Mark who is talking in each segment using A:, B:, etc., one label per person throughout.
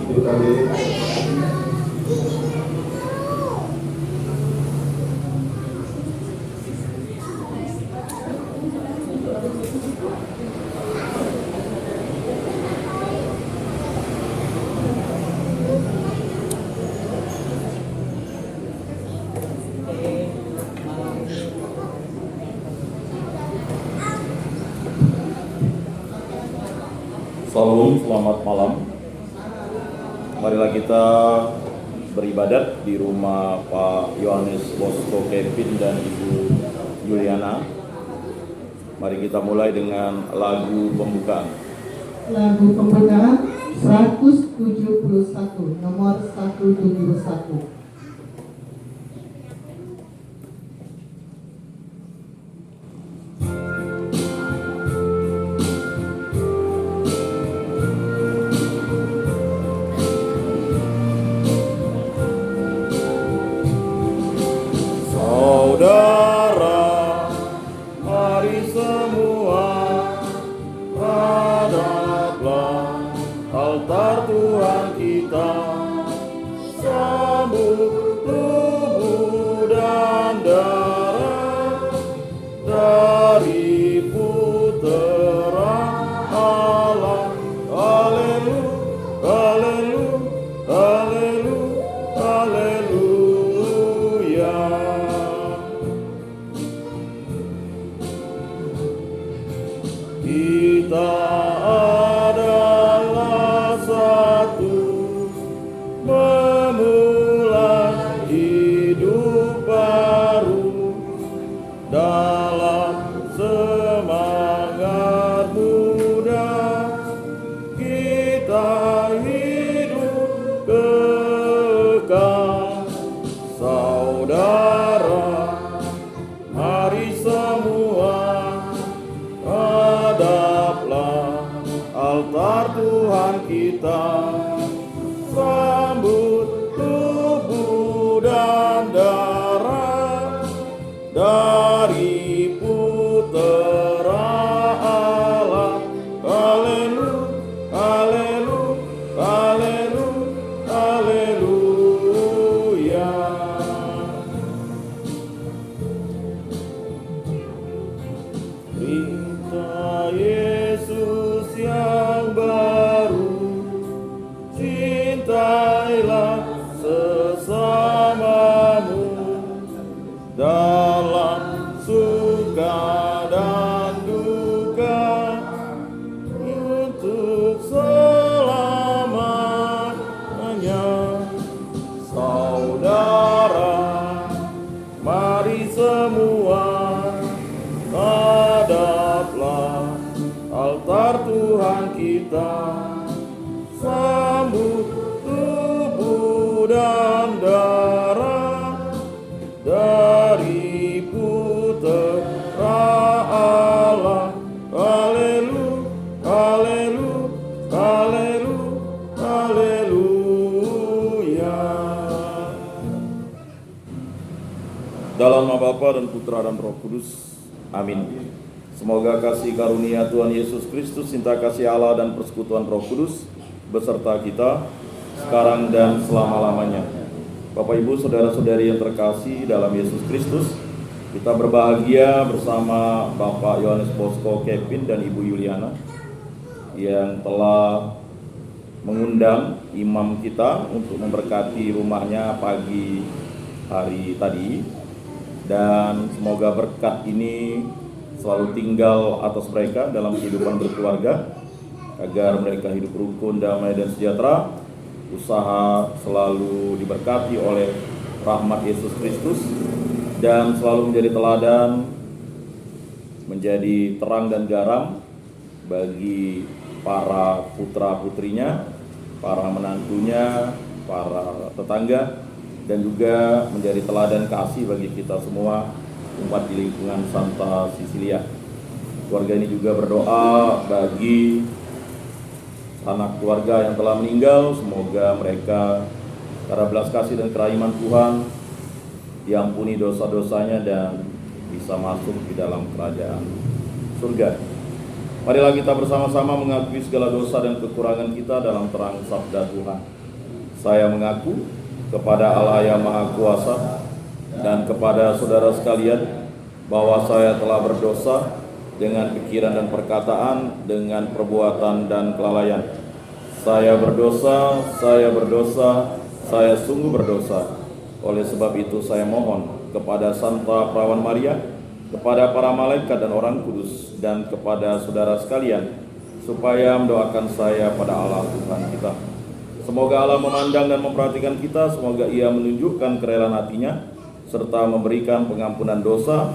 A: Salam, selamat malam. Marilah kita beribadat di rumah Pak Yohanes Bosco Kevin dan Ibu Juliana. Mari kita mulai dengan lagu pembukaan.
B: Lagu pembukaan 171, nomor 171.
A: Dalam nama Bapa dan Putra dan Roh Kudus. Amin. Semoga kasih karunia Tuhan Yesus Kristus, cinta kasih Allah dan persekutuan Roh Kudus beserta kita sekarang dan selama-lamanya. Bapak Ibu, saudara-saudari yang terkasih dalam Yesus Kristus, kita berbahagia bersama Bapak Yohanes Bosco Kevin dan Ibu Juliana yang telah mengundang imam kita untuk memberkati rumahnya pagi hari tadi. Dan semoga berkat ini selalu tinggal atas mereka dalam kehidupan berkeluarga, agar mereka hidup rukun, damai, dan sejahtera, usaha selalu diberkati oleh rahmat Yesus Kristus, dan selalu menjadi teladan, menjadi terang dan garam bagi para putra-putrinya, para menantunya, para tetangga, dan juga menjadi teladan kasih bagi kita semua umat di lingkungan Santa Cecilia. Keluarga ini juga berdoa bagi anak keluarga yang telah meninggal, semoga mereka karena belas kasih dan kerahiman Tuhan diampuni dosa-dosanya dan bisa masuk di dalam kerajaan surga. Marilah kita bersama-sama mengakui segala dosa dan kekurangan kita dalam terang sabda Tuhan. Saya mengaku kepada Allah yang Maha Kuasa dan kepada saudara sekalian bahwa saya telah berdosa dengan pikiran dan perkataan, dengan perbuatan dan kelalaian. Saya berdosa, saya sungguh berdosa. Oleh sebab itu saya mohon kepada Santa Perawan Maria, kepada para malaikat dan orang kudus, dan kepada saudara sekalian, supaya mendoakan saya pada Allah Tuhan kita. Semoga Allah memandang dan memperhatikan kita, semoga Ia menunjukkan kerelaan hatinya, serta memberikan pengampunan dosa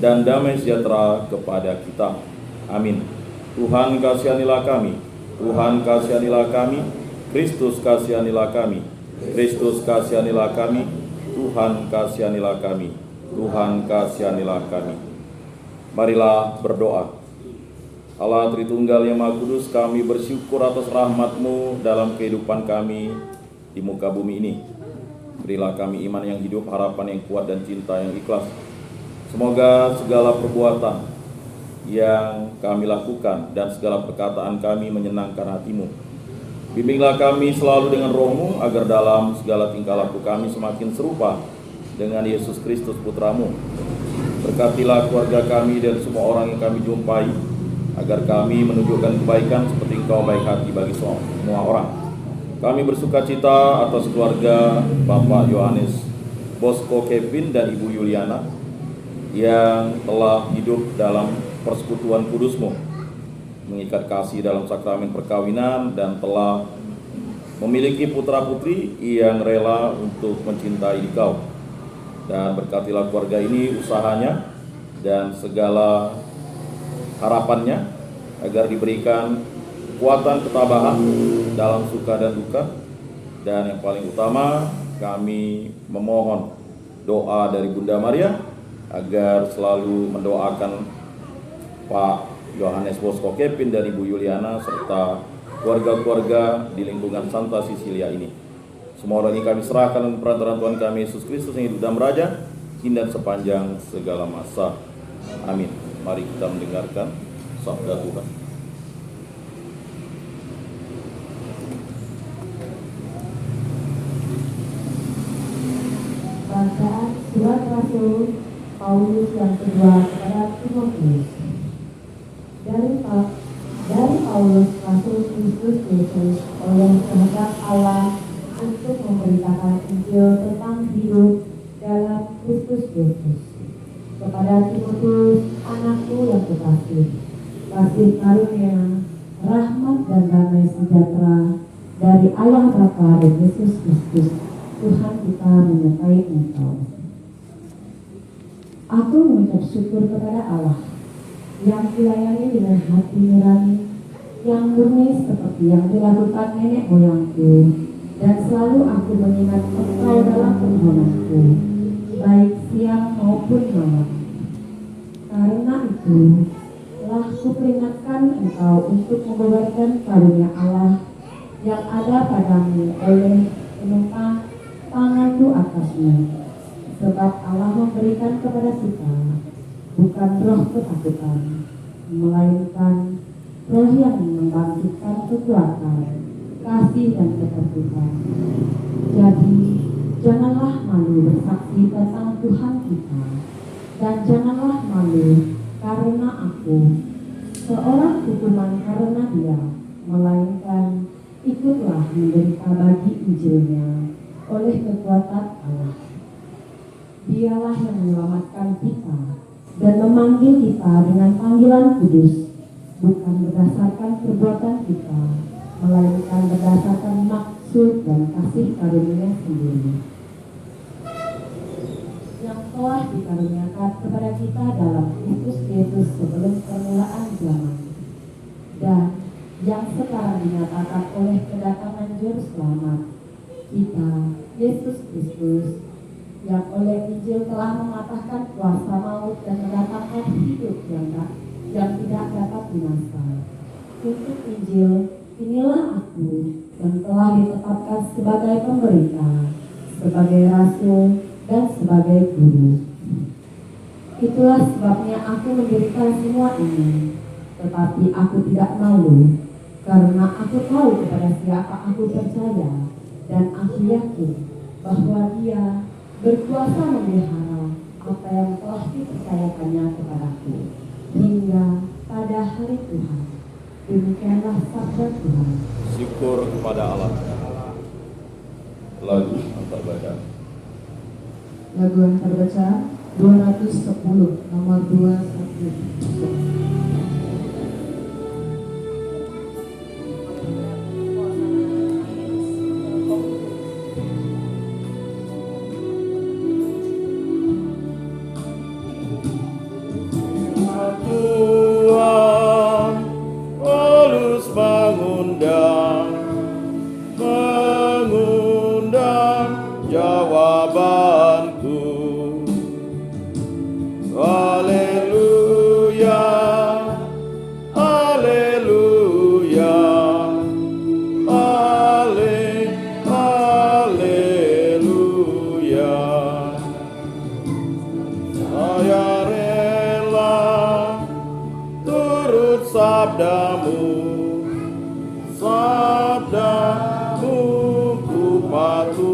A: dan damai sejahtera kepada kita. Amin. Tuhan kasihanilah kami, Tuhan kasihanilah kami, Kristus kasihanilah kami, Kristus kasihanilah kami, Tuhan kasihanilah kami, Tuhan kasihanilah kami. Marilah berdoa. Allah Tritunggal yang Maha Kudus, kami bersyukur atas rahmat-Mu dalam kehidupan kami di muka bumi ini. Berilah kami iman yang hidup, harapan yang kuat, dan cinta yang ikhlas. Semoga segala perbuatan yang kami lakukan dan segala perkataan kami menyenangkan hati-Mu. Bimbinglah kami selalu dengan Roh-Mu, agar dalam segala tingkah laku kami semakin serupa dengan Yesus Kristus Putra-Mu. Berkatilah keluarga kami dan semua orang yang kami jumpai, agar kami menunjukkan kebaikan seperti Engkau baik hati bagi semua orang. Kami bersuka cita atas keluarga Bapak Yohanes Bosco Kevin dan Ibu Yuliana yang telah hidup dalam persekutuan kudus-Mu, mengikat kasih dalam sakramen perkawinan, dan telah memiliki putra-putri yang rela untuk mencintai Engkau. Dan berkatilah keluarga ini, usahanya, dan segala harapannya, agar diberikan kekuatan ketabahan dalam suka dan duka. Dan yang paling utama, kami memohon doa dari Bunda Maria agar selalu mendoakan Pak Yohanes Bosco Kevin dan Ibu Yuliana serta keluarga-keluarga di lingkungan Santa Sisilia ini. Semua orang ini kami serahkan dengan perantaraan Tuhan kami Yesus Kristus yang hidup dan beraja kini dan sepanjang segala masa. Amin. Mari kita mendengarkan sabda Tuhan.
C: Bacaan surat Rasul Paulus yang kedua kepada Timotius. Dari Paulus, Rasul Kristus Yesus, oleh kehendak Allah untuk memberitakan Injil tentang hidup dalam Kristus Yesus. Kepada Timotius, anakku yang kekasih, kasih karunia, rahmat dan damai sejahtera dari Allah Bapa dan Yesus Kristus, Tuhan kita menyertai engkau. Aku mengucap syukur kepada Allah yang dilayani dengan hati nurani, yang murni seperti yang dilakukan nenek moyangku, dan selalu aku mengingat engkau dalam permohonanku, baik siang maupun malam. Karena itu, telah kuperingatkan engkau untuk mengobarkan karunia Allah yang ada padamu oleh penumpang tanganku atasnya. Sebab Allah memberikan kepada kita bukan roh ketakutan, melainkan roh yang membangkitkan kekuatan, kasih dan ketertiban. Jadi, janganlah malu bersaksi tentang Tuhan kita, dan janganlah malu karena aku, seorang hukuman karena Dia, melainkan ikutlah menderita bagi Injilnya oleh kekuatan Allah. Dialah yang menyelamatkan kita dan memanggil kita dengan panggilan kudus, bukan berdasarkan perbuatan kita, melainkan berdasarkan maksud dan kasih karunia sendiri yang telah dikaruniakan kepada kita dalam Kristus Yesus sebelum permulaan zaman, dan yang sekarang dinyatakan oleh kedatangan Juru Selamat kita, Yesus Kristus, yang oleh Injil telah mematahkan kuasa maut dan mendatangkan hidup yang tidak dapat binasa. Untuk Injil, inilah aku yang telah ditetapkan sebagai pemberita, sebagai rasul, dan sebagai guru. Itulah sebabnya aku mendirikan semua ini, tetapi aku tidak malu, karena aku tahu kepada siapa aku percaya, dan aku yakin bahwa Dia berkuasa memelihara apa yang telah dipercayakannya kepadaku hingga pada hari Tuhan. Demikianlah sabda Tuhan.
A: Syukur kepada Allah. Lagu antar baca.
B: Lagu yang terbaca 210 nomor 21.
A: Tuhan halus mengundang jawabanku. Haleluya, haleluya, haleluya. Saya rela turut sabdamu, ku patuh